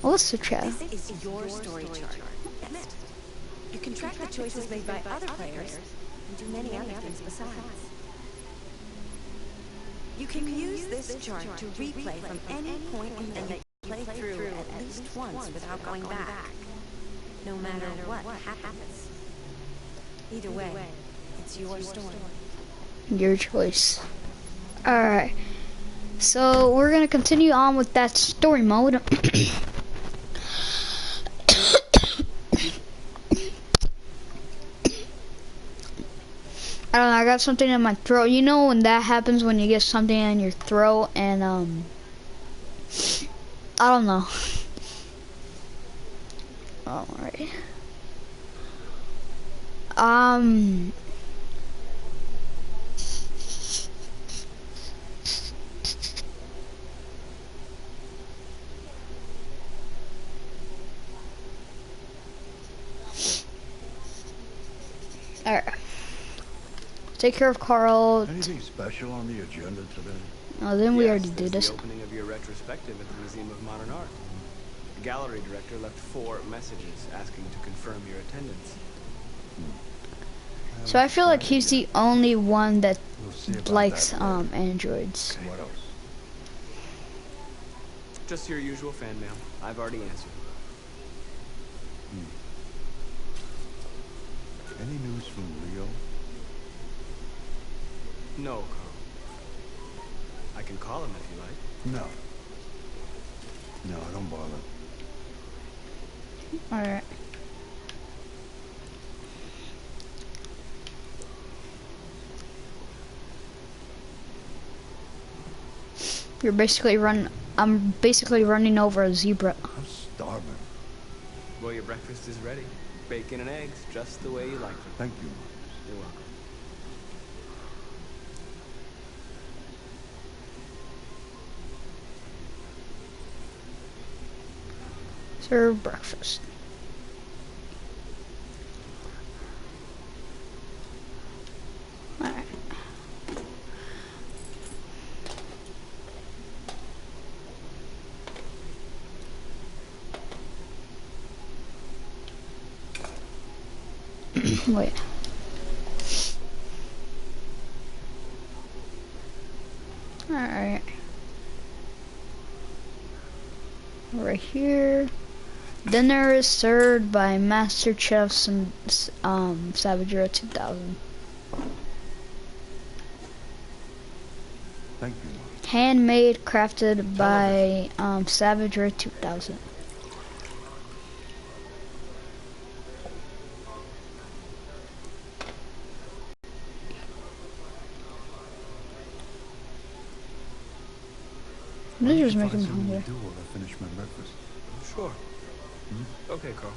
What's the chat? This is your story chart. Yes. You can track the choices made by other players and do many other things besides. You can use this chart to replay from any point in the that you play through at least once without going back, no matter what happens. Either way, it's your story. Your choice. Alright. So we're gonna continue on with that story mode. I don't know, I got something in my throat. You know when that happens when you get something in your throat and I don't know. Alright. Alright. Take care of Carl. Anything special on the agenda today? Oh, then we already did this. The opening of your retrospective at the Museum of Modern Art. The gallery director left 4 messages asking to confirm your attendance. So I feel like he's the only one that We'll likes that androids. What else? Just your usual fan mail. I've already answered. Any news from Rio? No, Carl. I can call him if you like. No. No, don't bother. Alright. You're basically I'm basically running over a zebra. I'm starving. Well, your breakfast is ready. Bacon and eggs, just the way you like them. Thank you. You're welcome. Serve breakfast. Alright. Wait. Alright. Right here. Dinner is served by Master Chef Savagery 2000. Thank you. Handmade, crafted by Savagery 2000. This is making me hungry. Do while I finish my breakfast. Sure. Okay, Carl.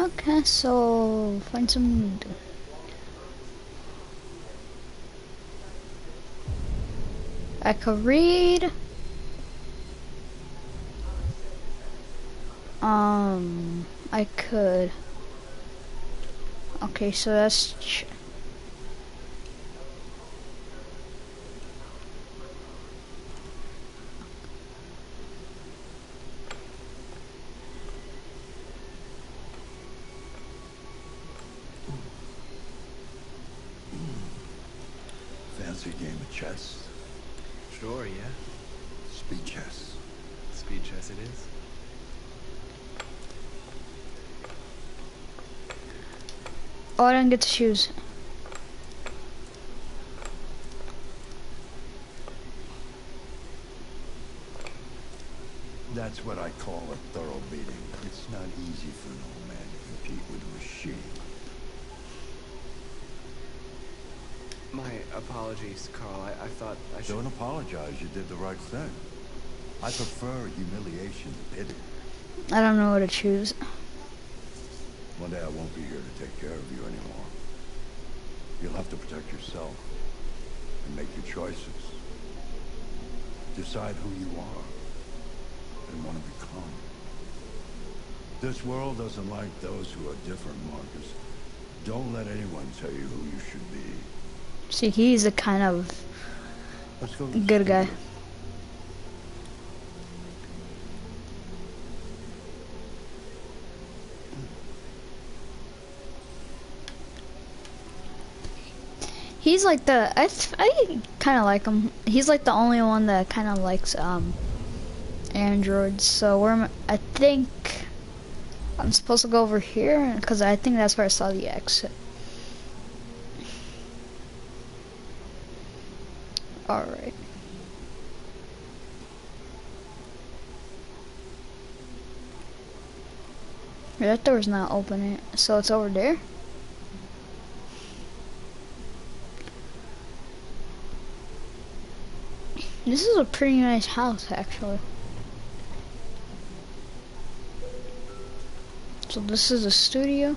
Okay, so find some. I could read. I could. Okay, so that's. Fancy game of chess? Sure, yeah. Speed chess. Speed chess it is. Oh, I didn't get the shoes. That's what I call a thorough beating. It's not easy for an old man to compete with a machine. My apologies, Carl. I thought I should... Don't apologize. You did the right thing. I prefer humiliation to pity. I don't know what to choose. One day I won't be here to take care of you anymore. You'll have to protect yourself and make your choices. Decide who you are and want to become. This world doesn't like those who are different, Marcus. Don't let anyone tell you who you should be. See, he's a kind of Let's go. To the Good guy. studio. He's like the I kind of like him. He's like the only one that kind of likes androids. So I think I'm supposed to go over here because I think that's where I saw the exit. All right. That door's not open, so it's over there. This is a pretty nice house, actually. So this is a studio.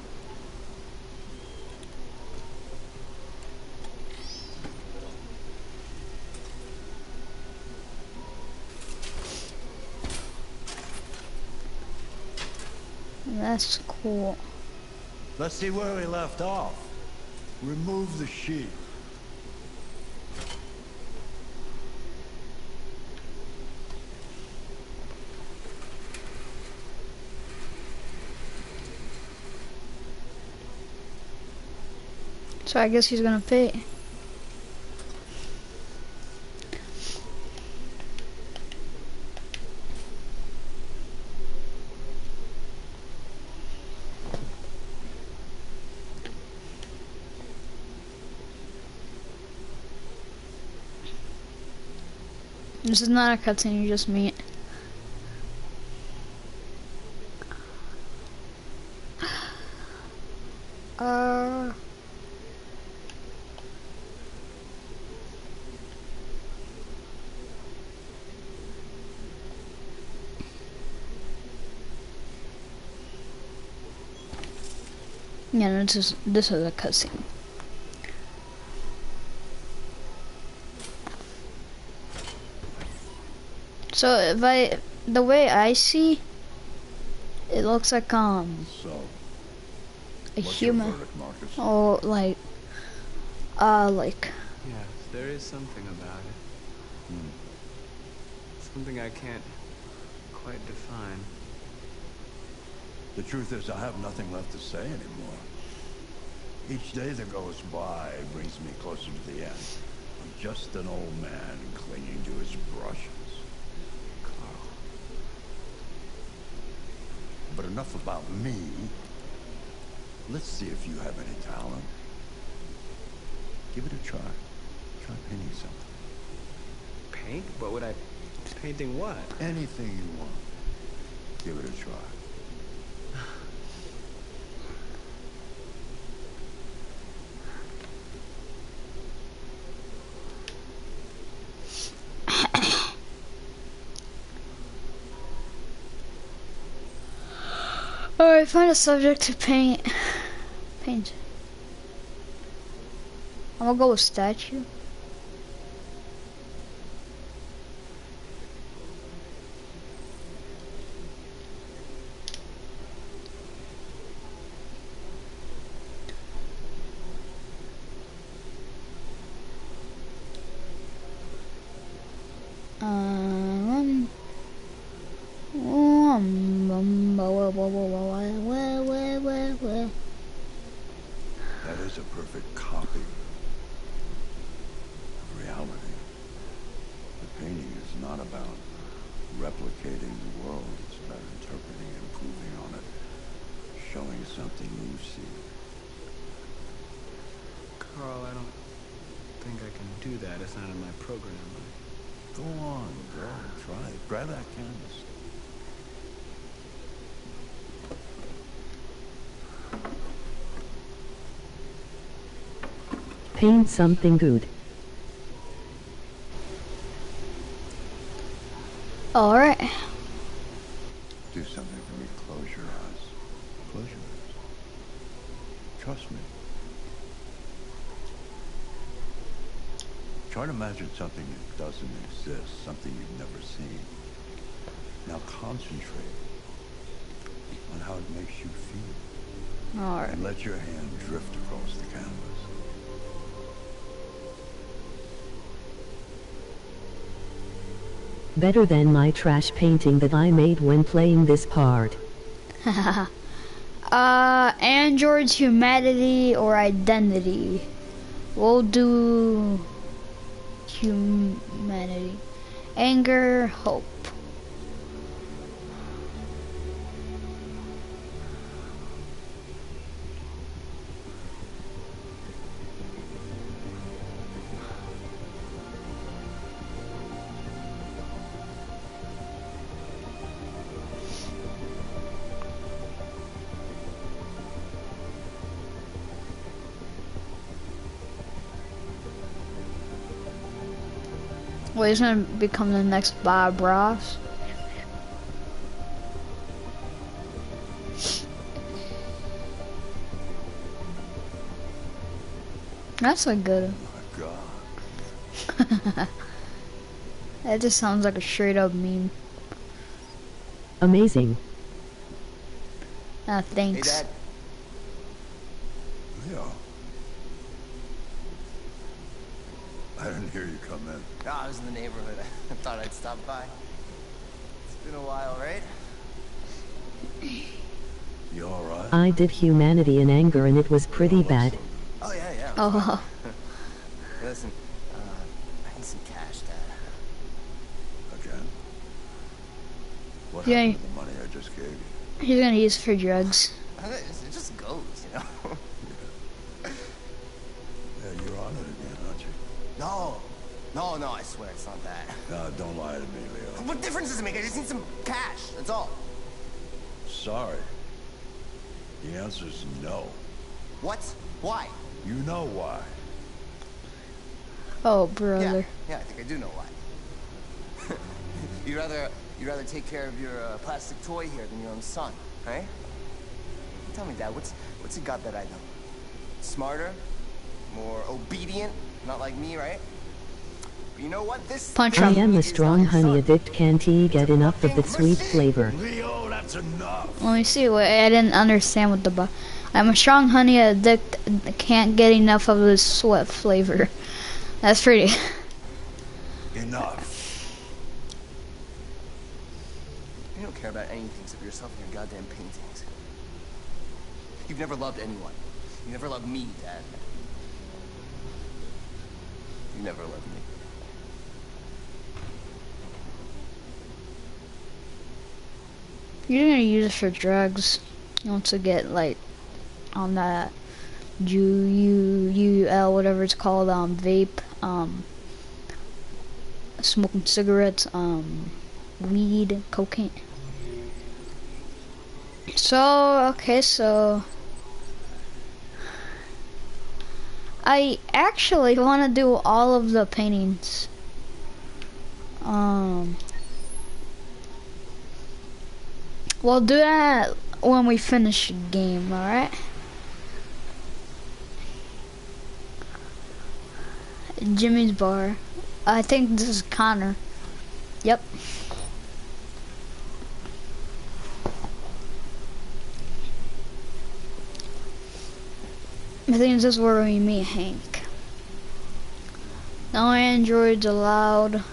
That's cool. Let's see where we left off. Remove the sheet. So I guess he's gonna fit. This is not a cutscene, you just meet. Yeah, this is a cutscene. So the way I see, it looks like So, a what's your human. verdict, Marcus? Oh, like Yes, there is something about it. Something I can't quite define. The truth is, I have nothing left to say anymore. Each day that goes by brings me closer to the end. I'm just an old man clinging to his brushes. Carl. But enough about me. Let's see if you have any talent. Give it a try. Try painting something. Paint? What would I... Painting what? Anything you want. Give it a try. alright, find a subject to paint. Paint. I'm gonna go with statue. That is a perfect copy of reality. The painting is not about replicating the world. It's about interpreting and improving on it, showing something you see. Carl, I don't think I can do that. It's not in my program. Go on, go. Try it. Grab that canvas. Paint something good. Alright. Do something for me. Close your eyes. Close your eyes. Trust me. Try to imagine something that doesn't exist, something you've never seen. Now concentrate on how it makes you feel. Alright. And let your hand drift across the canvas. Better than my trash painting that I made when playing this part. Android's humanity or identity. We'll do humanity. Anger, hope. Well, he's gonna become the next Bob Ross. That's a good. Oh my God. That just sounds like a straight up meme. Amazing. Thanks. Hey, Dad. Leo. I didn't hear you come in. I was in the neighborhood. I thought I'd stop by. It's been a while, right? You all right? I did humanity and anger and it was pretty bad. Oh, yeah. Oh, Listen, I need some cash, Dad. Again? What Yeah. happened to the money I just gave you? he's gonna use it for drugs. It just goes, you know? Yeah, you're on it again, aren't you? No, I swear it's not that. No, don't lie to me, Leo. What difference does it make? I just need some cash, that's all. Sorry. The answer's no. What? Why? You know why. Oh, brother. Yeah, I think I do know why. You'd rather take care of your plastic toy here than your own son, right? Tell me, Dad, what's he got that I don't? Smarter? More obedient? Not like me, right? But you know what? This Punch I him. am a strong honey addict. Can't he get enough of the sweet flavor? Leo, that's enough. Let me see. What I didn't understand what the. I'm a strong honey addict. Can't get enough of the sweat flavor. That's pretty. Enough. You don't care about anything except yourself and your goddamn paintings. You've never loved anyone. You never loved me, Dad. You never loved me. You're gonna use it for drugs. You want to get like on that UL whatever it's called, vape, smoking cigarettes, weed, cocaine. So okay, so I actually want to do all of the paintings. We'll do that when we finish the game, alright? Jimmy's bar. I think this is Connor. Yep. I think this is where we meet Hank. No androids allowed.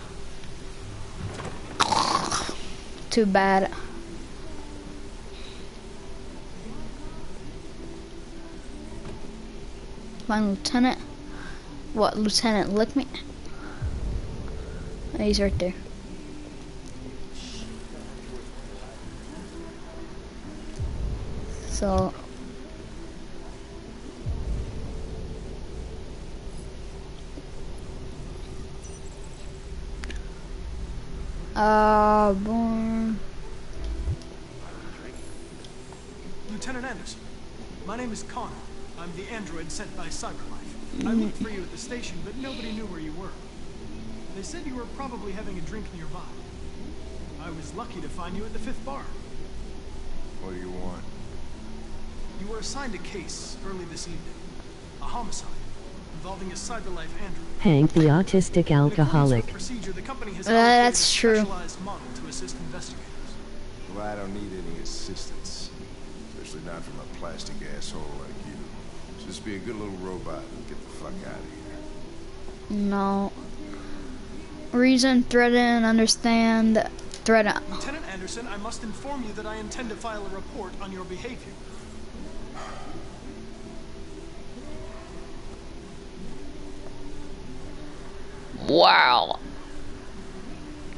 Too bad. My lieutenant. What, Lieutenant Lickman? Oh, he's right there. So born. Lieutenant Anderson, my name is Connor. I'm the android sent by CyberLife. I looked for you at the station, but nobody knew where you were. They said you were probably having a drink nearby. I was lucky to find you at the 5th bar. What do you want? You were assigned a case early this evening. A homicide involving a CyberLife android. Hank the autistic In accordance with alcoholic. procedure, the company has That's allocated true. a specialized model to assist investigators. Well, I don't need any assistance. Especially not from a plastic asshole like you. Just be a good little robot and get the fuck out of here. No. Reason, threaten, understand, threaten. Lieutenant Anderson, I must inform you that I intend to file a report on your behavior. Wow.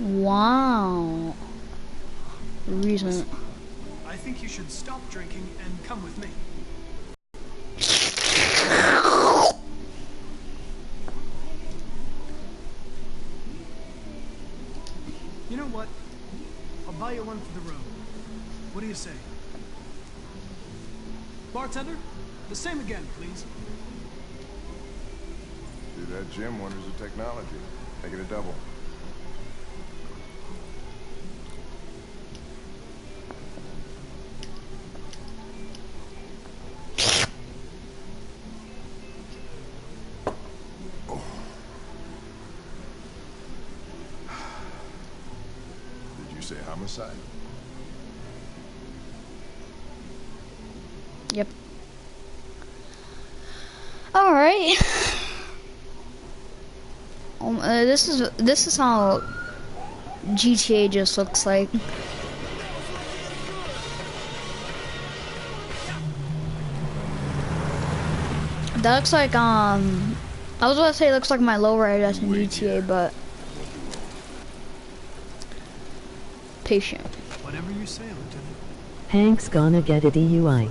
Wow. Reason. I think you should stop drinking and come with me. You know what? I'll buy you one for the road. What do you say? Bartender, the same again, please. Do that, Jim. Wonders of technology. Make it a double. Did you say homicide? Yep. All right. This is how GTA just looks like. That looks like I was about to say it looks like my lowrider that's in GTA, but patient. Whatever you say, Lieutenant. Hank's gonna get a DUI.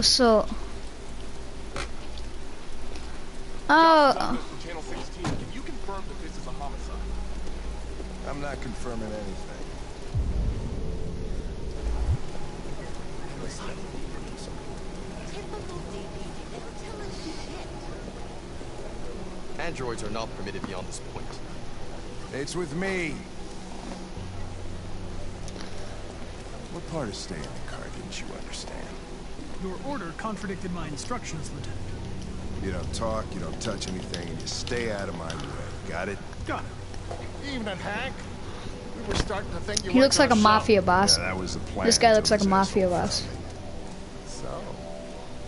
So. Oh. Channel 16, can you confirm that this is a homicide? I'm not confirming anything. Androids are not permitted beyond this point. It's with me. What part of staying in the car didn't you understand? Your order contradicted my instructions, Lieutenant. You don't talk, you don't touch anything, and you stay out of my way. Got it? Got it. Evening, Hank. We were starting to think you He looks like a mafia boss. Yeah, that was the plan. This guy looks like a until this mafia asshole boss. So,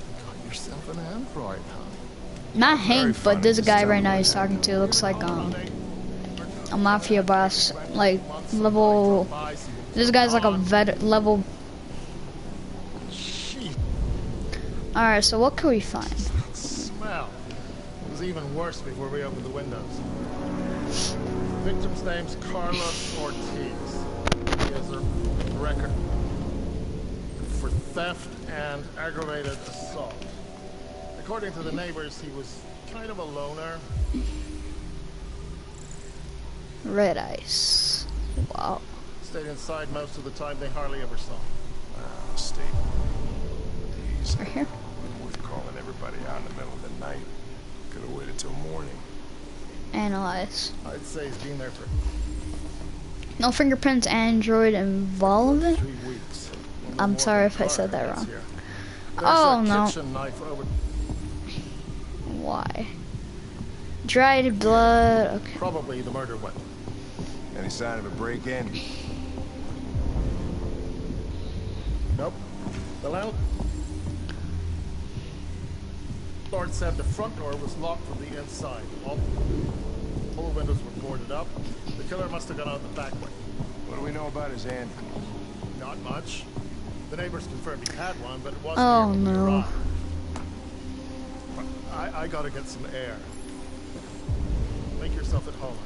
you got yourself an android, huh? Not Very Hank, funny. but this Just guy tell right me now what he's talking happened. to looks like a mafia boss, like level. This guy's like a vet level. All right, so what can we find? Smell. It was even worse before we opened the windows. Victim's name's Carlos Ortiz. He has a record for theft and aggravated assault. According to the neighbors, he was kind of a loner. Red ice. Wow. Stayed inside most of the time. They hardly ever saw him. Stay. Easy. Right here. Worth calling everybody out in the middle of the night. Could have waited till morning. Analyze. I'd say he's been there for No fingerprints. Android involvement. 3 weeks. I'm sorry if I said that Car's wrong. here. Oh There's a no. kitchen knife over. Why? Dried blood. Okay. Probably the murder weapon. Any sign of a break-in? Nope. The landlord said the front door was locked from the inside. All the windows were boarded up. The killer must have gone out the back way. What do we know about his hand? Not much. The neighbors confirmed he had one, but it wasn't Oh, here when we no. arrived. I gotta get some air. Make yourself at home.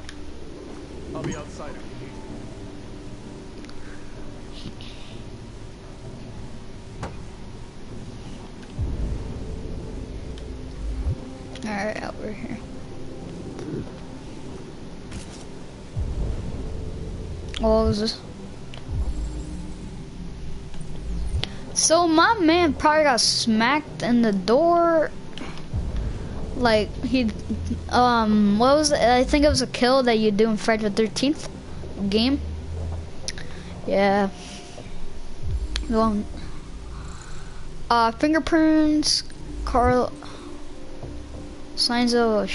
I'll be outside if you need me. Alright, over here. What was this? So my man probably got smacked in the door. Like he, what was it? I think it was a kill that you do in Friday the 13th game. Yeah. The one. Fingerprints. Carl. Signs of a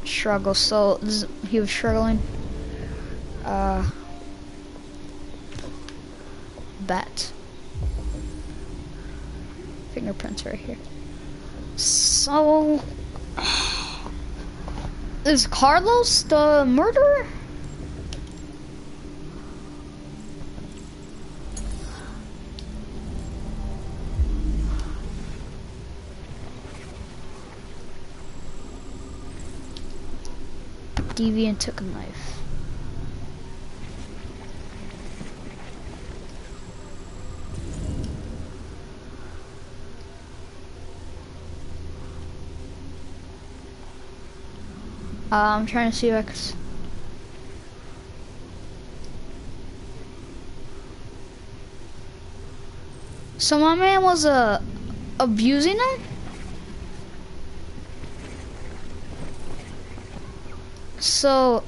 struggle. So he was struggling. Bat. fingerprints right here. So, is Carlos the murderer? Deviant took a knife. I'm trying to see if I can... So my man was abusing him? So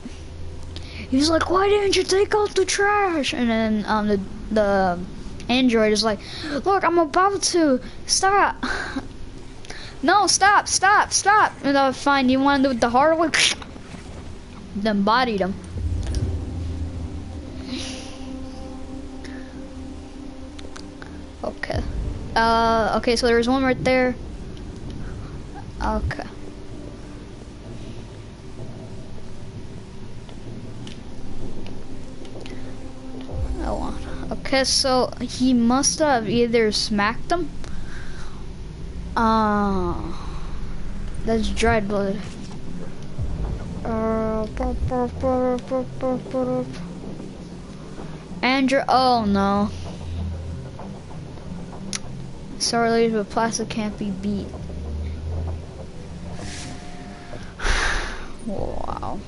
he was like, why didn't you take out the trash? And then the android is like, look, I'm about to. Stop. No, stop. And I was fine, you want to do it the hard way? Then bodied him. Okay. Okay, so there's one right there. Okay. Okay, so he must have either smacked him. That's dried blood. Andrew, oh no. Sorry ladies, but plastic can't be beat. Wow.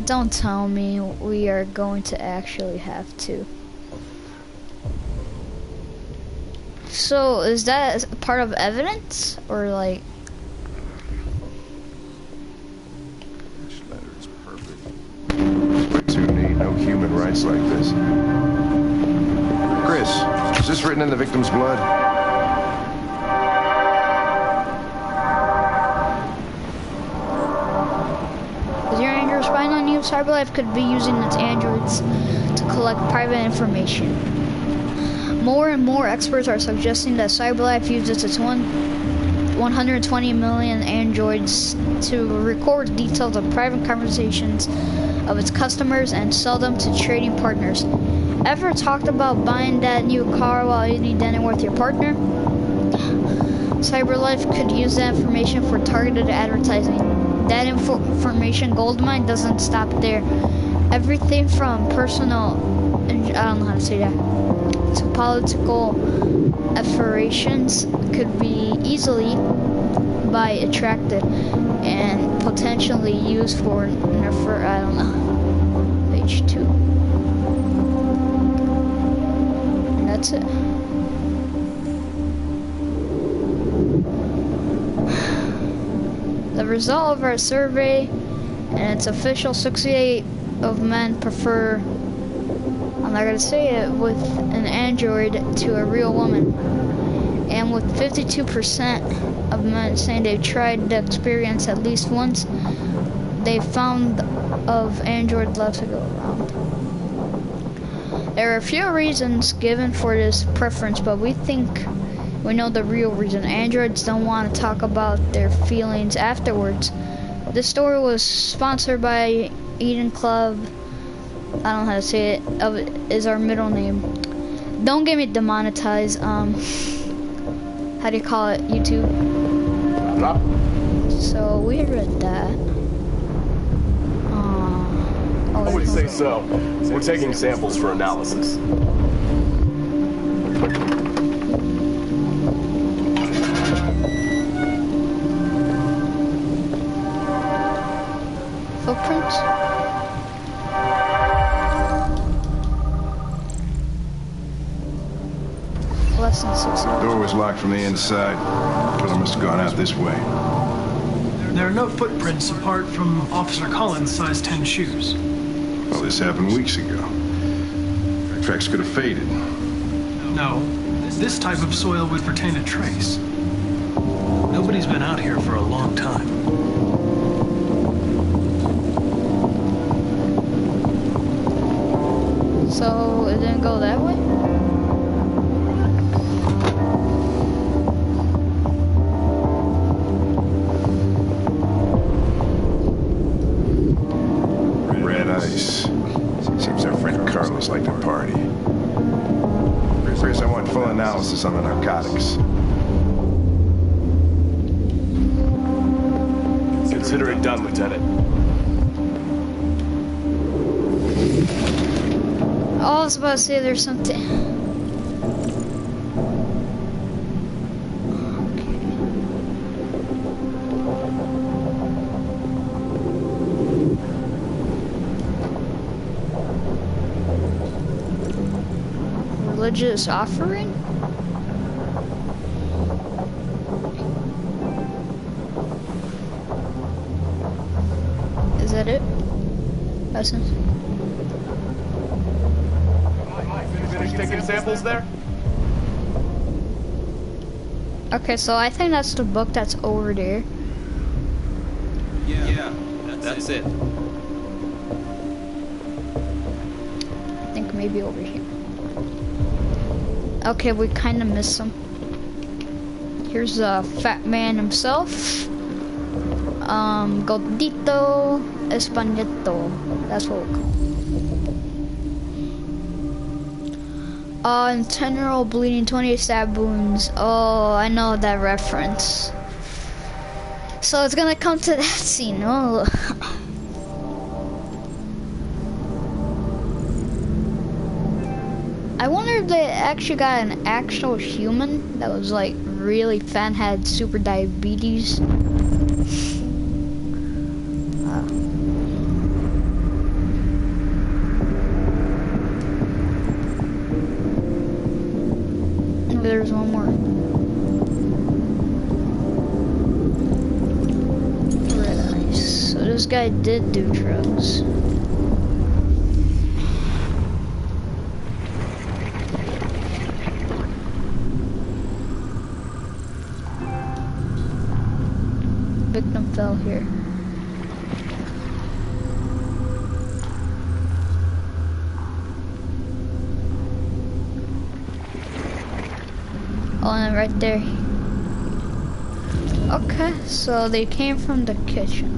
Don't tell me we are going to actually have to. So, is that part of evidence? Or like... This letter is perfect. Way too neat. No human rights like this. Chris, is this written in the victim's blood? CyberLife could be using its androids to collect private information. More and more experts are suggesting that CyberLife uses its 120 million androids to record details of private conversations of its customers and sell them to trading partners. Ever talked about buying that new car while eating dinner with your partner? CyberLife could use that information for targeted advertising. That information goldmine doesn't stop there. Everything from personal, I don't know how to say that, to political affirmations could be easily attracted and potentially used for I don't know, page 2. And that's it. The result of our survey and its official 68 of men prefer, I'm not gonna say it, with an android to a real woman. And with 52% of men saying they've tried the experience at least once, they found of android love to go around. There are a few reasons given for this preference, but we think we know the real reason. Androids don't want to talk about their feelings afterwards. This story was sponsored by Eden Club. I don't know how to say it. Is our middle name. Don't get me demonetized. How do you call it? YouTube. So we read that. I would say so. We're taking samples for analysis. Footprints? Less than 6 The door was locked from the inside. Killer must have gone out this way. There are no footprints apart from Officer Collins' size 10 shoes. Well, this happened weeks ago. Tracks could have faded. No, this type of soil would retain a trace. Nobody's been out here for a long time. Oh, it didn't go that way? Red ice. Seems our friend Carlos liked to party. First, I want full analysis on the narcotics. Consider it done, Lieutenant. Oh, I was about to say there's something. Religious offering? Is that it? Essence? Finish taking samples there? Okay, so I think that's the book that's over there. Yeah, that's it. I think maybe over here. Okay, we kind of missed him. Here's the fat man himself. Gordito Españeto. That's what we'll call him. Internal bleeding, 28 stab wounds. Oh, I know that reference. So it's gonna come to that scene. Oh. I wonder if they actually got an actual human that was like really fat, had super diabetes. There's one more. Red ice. So this guy did do drugs. Victim fell here. Oh, and right there. Okay, so they came from the kitchen.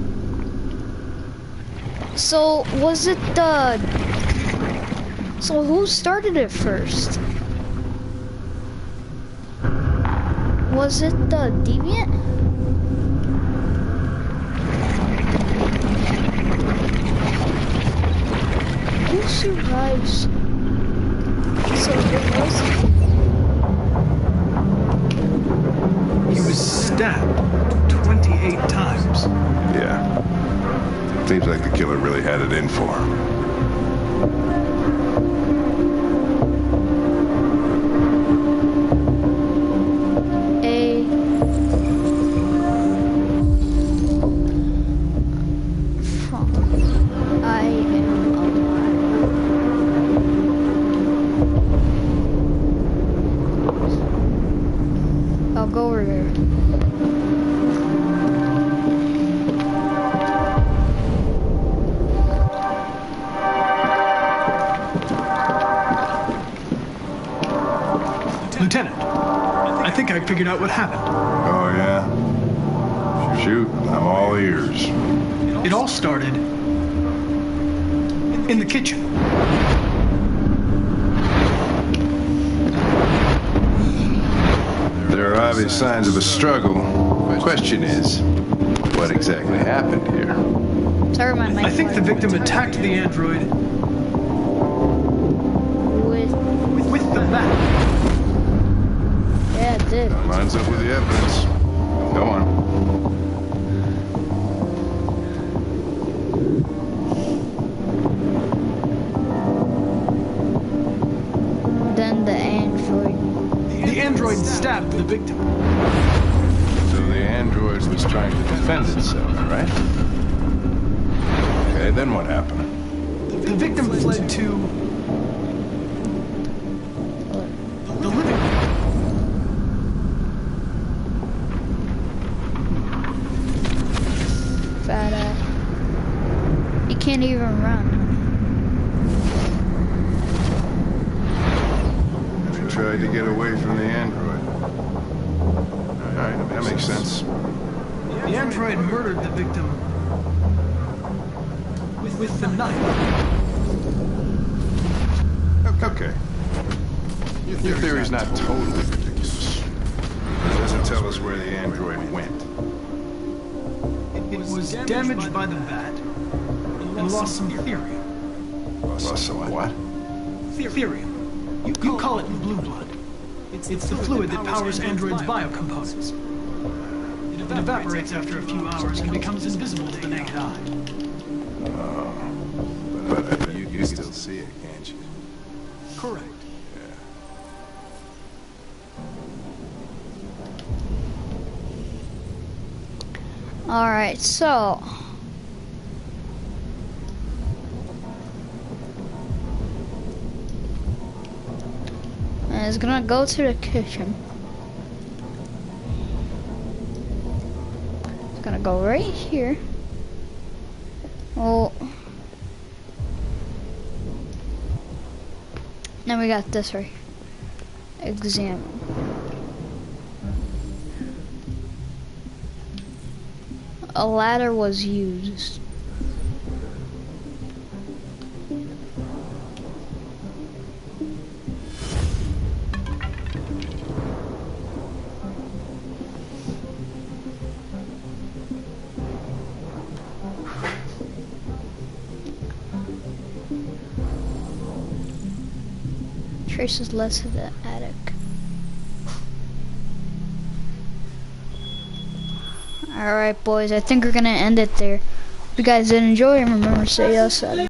So, was it the... So who started it first? Was it the deviant? Who survives? So it was... He was stabbed 28 times. Yeah. Seems like the killer really had it in for him. Lieutenant, I think I figured out what happened. Oh, yeah? Shoot, I'm all ears. It all started in the kitchen. There are obvious signs of a struggle. The question is, what exactly happened here? Sorry, my mic. I think the victim attacked the android with the bat. Yeah, it did. Lines up with the evidence. Go on. Then the android. The android stabbed the victim. So the android was trying to defend itself, right? Okay, then what happened? The victim fled to the living room. Fat ass. He can't even run. tried to get away from the android. Alright, that makes sense. The android murdered the victim with the knife. Okay. Your theory's not totally ridiculous. It doesn't tell us where the android went. It was damaged by the bat and lost some therium. Lost some what? Therium. You call it blue blood. It's the fluid that powers androids' biocomponents. It evaporates after a few hours and becomes invisible to the naked eye. But you can still see it, can't you? Correct. Alright, so and it's gonna go to the kitchen. It's gonna go right here. Oh, then we got this right here. Examine. A ladder was used. Traces led to the attic. Alright boys, I think we're gonna end it there. If you guys did enjoy, remember to say yes.